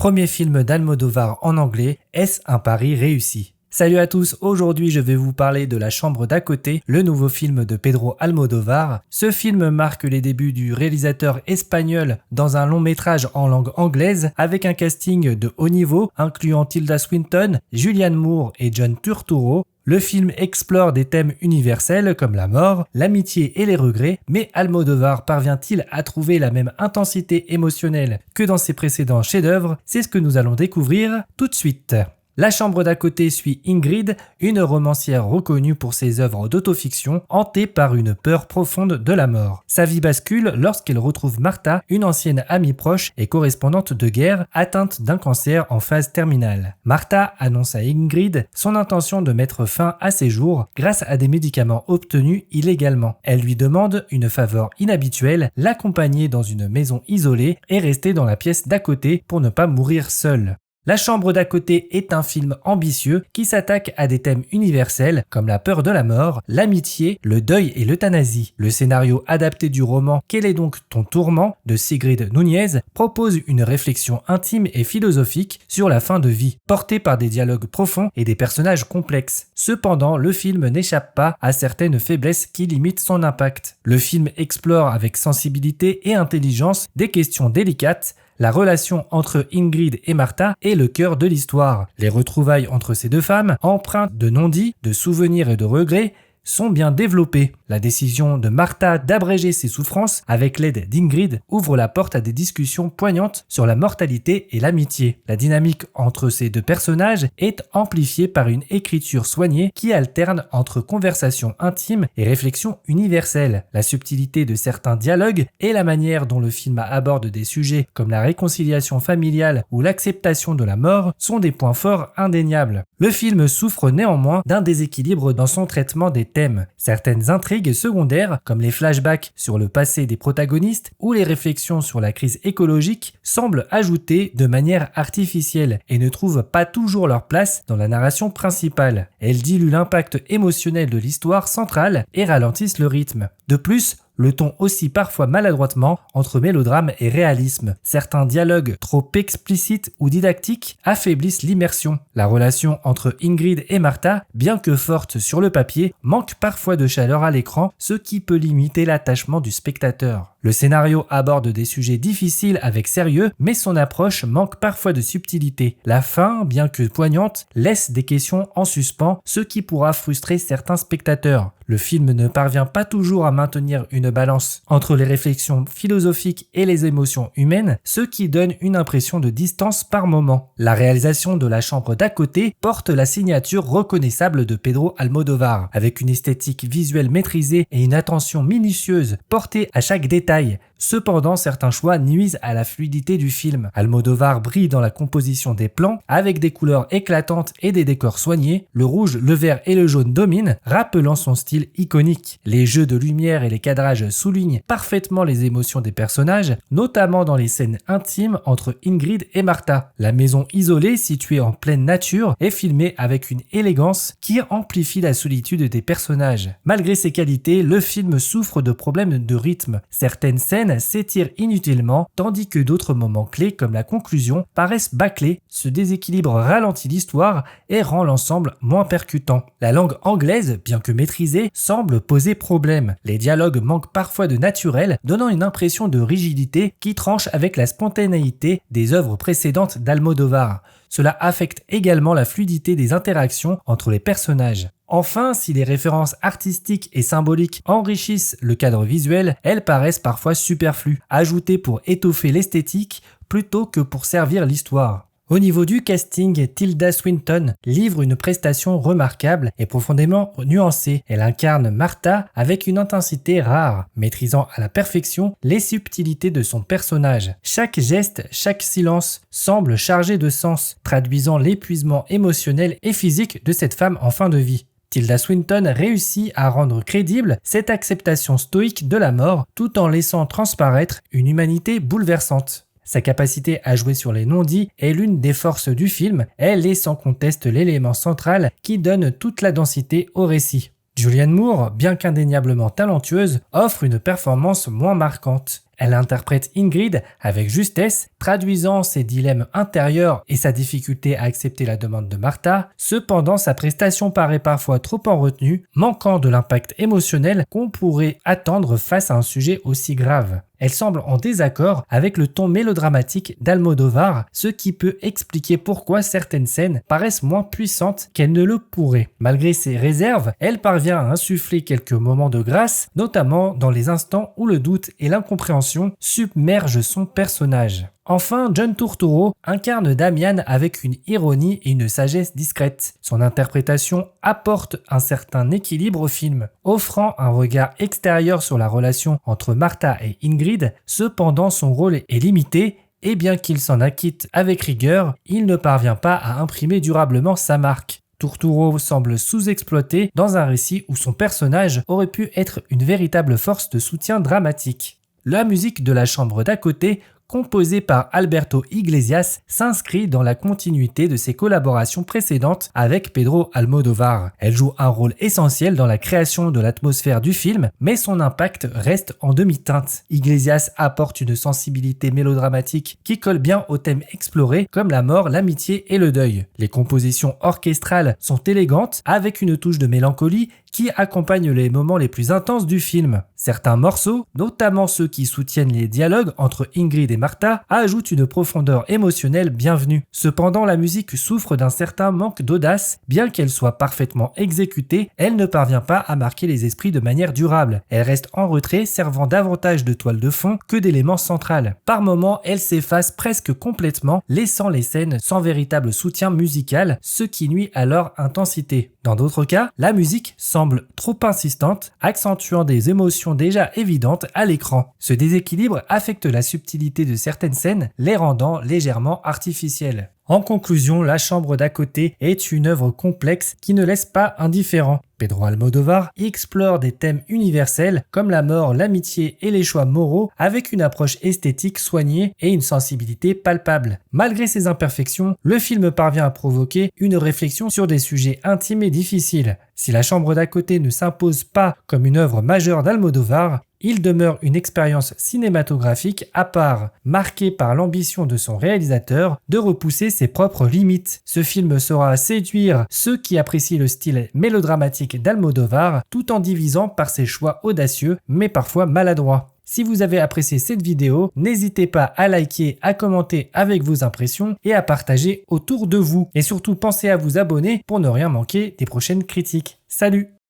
Premier film d'Almodovar en anglais, est-ce un pari réussi? Salut à tous, aujourd'hui je vais vous parler de La chambre d'à côté, le nouveau film de Pedro Almodovar. Ce film marque les débuts du réalisateur espagnol dans un long métrage en langue anglaise avec un casting de haut niveau incluant Tilda Swinton, Julianne Moore et John Turturro. Le film explore des thèmes universels comme la mort, l'amitié et les regrets, mais Almodovar parvient-il à trouver la même intensité émotionnelle que dans ses précédents chefs-d'œuvre? C'est ce que nous allons découvrir tout de suite. La chambre d'à côté suit Ingrid, une romancière reconnue pour ses œuvres d'autofiction, hantée par une peur profonde de la mort. Sa vie bascule lorsqu'elle retrouve Martha, une ancienne amie proche et correspondante de guerre, atteinte d'un cancer en phase terminale. Martha annonce à Ingrid son intention de mettre fin à ses jours grâce à des médicaments obtenus illégalement. Elle lui demande une faveur inhabituelle, l'accompagner dans une maison isolée et rester dans la pièce d'à côté pour ne pas mourir seule. La chambre d'à côté est un film ambitieux qui s'attaque à des thèmes universels comme la peur de la mort, l'amitié, le deuil et l'euthanasie. Le scénario adapté du roman Quel est donc ton tourment de Sigrid Núñez propose une réflexion intime et philosophique sur la fin de vie, portée par des dialogues profonds et des personnages complexes. Cependant, le film n'échappe pas à certaines faiblesses qui limitent son impact. Le film explore avec sensibilité et intelligence des questions délicates. La relation entre Ingrid et Martha est le cœur de l'histoire. Les retrouvailles entre ces deux femmes, empreintes de non-dits, de souvenirs et de regrets, sont bien développées. La décision de Martha d'abréger ses souffrances avec l'aide d'Ingrid ouvre la porte à des discussions poignantes sur la mortalité et l'amitié. La dynamique entre ces deux personnages est amplifiée par une écriture soignée qui alterne entre conversations intimes et réflexions universelles. La subtilité de certains dialogues et la manière dont le film aborde des sujets comme la réconciliation familiale ou l'acceptation de la mort sont des points forts indéniables. Le film souffre néanmoins d'un déséquilibre dans son traitement des thèmes. Certaines intrigues secondaires, comme les flashbacks sur le passé des protagonistes ou les réflexions sur la crise écologique, semblent ajoutées de manière artificielle et ne trouvent pas toujours leur place dans la narration principale. Elles diluent l'impact émotionnel de l'histoire centrale et ralentissent le rythme. De plus, le ton oscille parfois maladroitement entre mélodrame et réalisme. Certains dialogues trop explicites ou didactiques affaiblissent l'immersion. La relation entre Ingrid et Martha, bien que forte sur le papier, manque parfois de chaleur à l'écran, ce qui peut limiter l'attachement du spectateur. Le scénario aborde des sujets difficiles avec sérieux, mais son approche manque parfois de subtilité. La fin, bien que poignante, laisse des questions en suspens, ce qui pourra frustrer certains spectateurs. Le film ne parvient pas toujours à maintenir une balance entre les réflexions philosophiques et les émotions humaines, ce qui donne une impression de distance par moment. La réalisation de La chambre d'à côté porte la signature reconnaissable de Pedro Almodovar, avec une esthétique visuelle maîtrisée et une attention minutieuse portée à chaque détail. Cependant, certains choix nuisent à la fluidité du film. Almodovar brille dans la composition des plans, avec des couleurs éclatantes et des décors soignés. Le rouge, le vert et le jaune dominent, rappelant son style iconique. Les jeux de lumière et les cadrages soulignent parfaitement les émotions des personnages, notamment dans les scènes intimes entre Ingrid et Martha. La maison isolée, située en pleine nature, est filmée avec une élégance qui amplifie la solitude des personnages. Malgré ses qualités, le film souffre de problèmes de rythme. Certaines scènes s'étirent inutilement, tandis que d'autres moments clés, comme la conclusion, paraissent bâclés. Ce déséquilibre ralentit l'histoire et rend l'ensemble moins percutant. La langue anglaise, bien que maîtrisée, semble poser problème. Les dialogues manquent parfois de naturel, donnant une impression de rigidité qui tranche avec la spontanéité des œuvres précédentes d'Almodovar. Cela affecte également la fluidité des interactions entre les personnages. Enfin, si les références artistiques et symboliques enrichissent le cadre visuel, elles paraissent parfois superflues, ajoutées pour étoffer l'esthétique plutôt que pour servir l'histoire. Au niveau du casting, Tilda Swinton livre une prestation remarquable et profondément nuancée. Elle incarne Martha avec une intensité rare, maîtrisant à la perfection les subtilités de son personnage. Chaque geste, chaque silence semble chargé de sens, traduisant l'épuisement émotionnel et physique de cette femme en fin de vie. Tilda Swinton réussit à rendre crédible cette acceptation stoïque de la mort tout en laissant transparaître une humanité bouleversante. Sa capacité à jouer sur les non-dits est l'une des forces du film, elle est sans conteste l'élément central qui donne toute la densité au récit. Julianne Moore, bien qu'indéniablement talentueuse, offre une performance moins marquante. Elle interprète Ingrid avec justesse, traduisant ses dilemmes intérieurs et sa difficulté à accepter la demande de Martha. Cependant, sa prestation paraît parfois trop en retenue, manquant de l'impact émotionnel qu'on pourrait attendre face à un sujet aussi grave. Elle semble en désaccord avec le ton mélodramatique d'Almodovar, ce qui peut expliquer pourquoi certaines scènes paraissent moins puissantes qu'elles ne le pourraient. Malgré ses réserves, elle parvient à insuffler quelques moments de grâce, notamment dans les instants où le doute et l'incompréhension submergent son personnage. Enfin, John Turturro incarne Damian avec une ironie et une sagesse discrète. Son interprétation apporte un certain équilibre au film, offrant un regard extérieur sur la relation entre Martha et Ingrid. Cependant, son rôle est limité et bien qu'il s'en acquitte avec rigueur, il ne parvient pas à imprimer durablement sa marque. Turturro semble sous-exploité dans un récit où son personnage aurait pu être une véritable force de soutien dramatique. La musique de La chambre d'à côté, composée par Alberto Iglesias, s'inscrit dans la continuité de ses collaborations précédentes avec Pedro Almodóvar. Elle joue un rôle essentiel dans la création de l'atmosphère du film, mais son impact reste en demi-teinte. Iglesias apporte une sensibilité mélodramatique qui colle bien aux thèmes explorés comme la mort, l'amitié et le deuil. Les compositions orchestrales sont élégantes avec une touche de mélancolie qui accompagne les moments les plus intenses du film. Certains morceaux, notamment ceux qui soutiennent les dialogues entre Ingrid et Martha, ajoutent une profondeur émotionnelle bienvenue. Cependant, la musique souffre d'un certain manque d'audace. Bien qu'elle soit parfaitement exécutée, elle ne parvient pas à marquer les esprits de manière durable. Elle reste en retrait, servant davantage de toile de fond que d'élément central. Par moments, elle s'efface presque complètement, laissant les scènes sans véritable soutien musical, ce qui nuit à leur intensité. Dans d'autres cas, la musique semble trop insistante, accentuant des émotions déjà évidentes à l'écran. Ce déséquilibre affecte la subtilité de certaines scènes, les rendant légèrement artificielles. En conclusion, La chambre d'à côté est une œuvre complexe qui ne laisse pas indifférent. Pedro Almodóvar y explore des thèmes universels comme la mort, l'amitié et les choix moraux avec une approche esthétique soignée et une sensibilité palpable. Malgré ses imperfections, le film parvient à provoquer une réflexion sur des sujets intimes et difficiles. Si La chambre d'à côté ne s'impose pas comme une œuvre majeure d'Almodóvar, il demeure une expérience cinématographique à part, marquée par l'ambition de son réalisateur de repousser ses propres limites. Ce film saura séduire ceux qui apprécient le style mélodramatique d'Almodóvar tout en divisant par ses choix audacieux mais parfois maladroits. Si vous avez apprécié cette vidéo, n'hésitez pas à liker, à commenter avec vos impressions et à partager autour de vous. Et surtout, pensez à vous abonner pour ne rien manquer des prochaines critiques. Salut!